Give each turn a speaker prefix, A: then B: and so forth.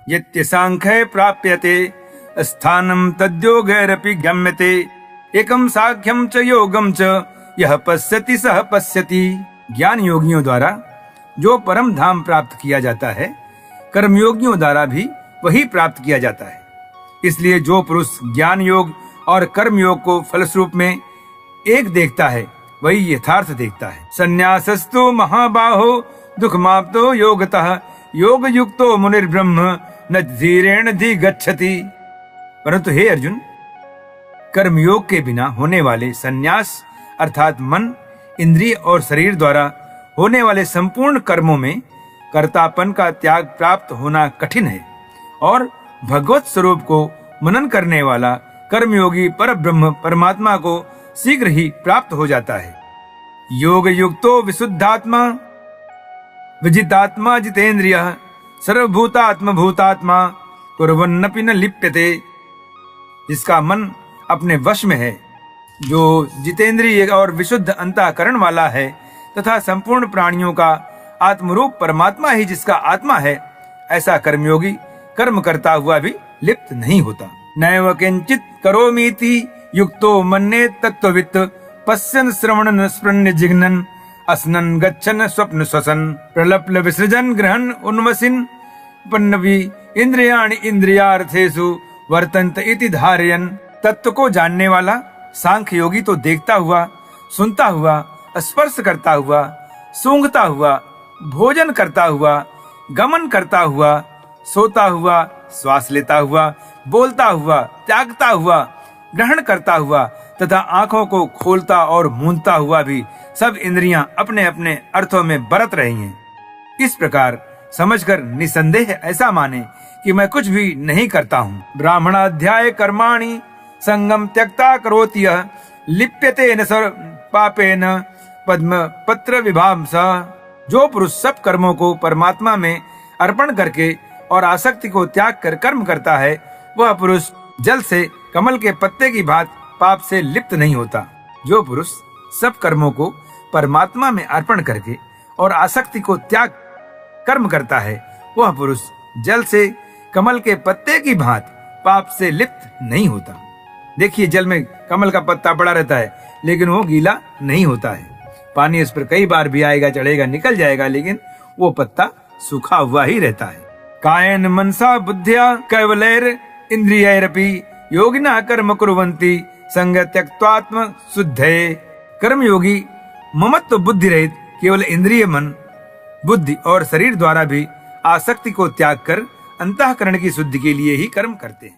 A: यत्य सांख्ये प्राप्यते स्थानं तद्योगैरपि गम्यते। एकम साख्यम च योगम च यह पश्यति सह पश्यति। ज्ञान योगियों द्वारा जो परम धाम प्राप्त किया जाता है, कर्मयोगियों द्वारा भी वही प्राप्त किया जाता है। इसलिए जो पुरुष ज्ञान योग और कर्म योग को फलस्वरूप में एक देखता है, वही यथार्थ देखता है। संन्यासस्तु महाबाहो दुःखमाप्तो योगतः योग युक्तो मुनिर्ब्रह्म न धीरेण धिगच्छति। परंतु हे अर्जुन, कर्मयोग के बिना होने वाले संन्यास अर्थात मन, इंद्रिय और शरीर द्वारा होने वाले संपूर्ण कर्मों में कर्तापन का त्याग प्राप्त होना कठिन है और भगवत स्वरूप को मनन करने वाला कर्मयोगी परब्रह्म परमात्मा को शीघ्र ही प्राप्त हो जाता है। योग युक्तो विशुद्धात्मा विजितात्मा जितेन्द्रियः सर्वभूतात्म भूतात्मा कुर्वन्नपि न लिप्यते। जिसका मन अपने वश में है, जो जितेंद्रिय और विशुद्ध अंतःकरण वाला है तथा संपूर्ण प्राणियों का आत्मरूप परमात्मा ही जिसका आत्मा है, ऐसा कर्मयोगी कर्म करता हुआ भी लिप्त नहीं होता। नैव किंचित करोमीति युक्तो मन्ये तत्त्ववित् पश्यन् श्रवणन् स्पृण्य जिघ्नन् असनन् गच्छन् स्वप्न श्वसन् प्रलप्ल विसृजन् ग्रहन् उन्वसिन् पन्नवि इंद्रियाणि इंद्रियार्थेषु वर्तन्त इति धारयन्। तत्व को जानने वाला सांख्य योगी तो देखता हुआ, सुनता हुआ, स्पर्श करता हुआ, सूंघता हुआ, भोजन करता हुआ, गमन करता हुआ, सोता हुआ, श्वास लेता हुआ, बोलता हुआ, त्यागता हुआ, ग्रहण करता हुआ तथा आंखों को खोलता और मूंदता हुआ भी सब इंद्रियां अपने अपने अर्थों में बरत रही हैं। इस प्रकार समझकर निसंदेह ऐसा माने कि मैं कुछ भी नहीं करता हूँ। ब्राह्मणाध्याय कर्माणि संगम त्यक्ता करोति यः लिप्यते न सर्व पापेन पद्म पत्र विभांसा। जो पुरुष सब कर्मों को परमात्मा में अर्पण करके और आसक्ति को त्याग कर कर्म करता है, वह पुरुष जल से कमल के पत्ते की भांति पाप से लिप्त नहीं होता। जो पुरुष सब कर्मों को परमात्मा में अर्पण करके और आसक्ति को त्याग कर्म करता है, वह पुरुष जल से कमल के पत्ते की भांति पाप से लिप्त नहीं होता। देखिए, जल में कमल का पत्ता पड़ा रहता है लेकिन वो गीला नहीं होता है। पानी उस पर कई बार भी आएगा, चढ़ेगा, निकल जाएगा, लेकिन वो पत्ता सूखा हुआ ही रहता है। कायेन मनसा बुद्ध्या कैवलैर इंद्रियैरपि योगिनः कर्म कुर्वन्ति संग त्यक्त्वात्म शुद्धये। कर्म योगी ममत्व बुद्धि रहित केवल इंद्रिय, मन, बुद्धि और शरीर द्वारा भी आसक्ति को त्याग कर अंतःकरण की शुद्धि के लिए ही कर्म करते हैं।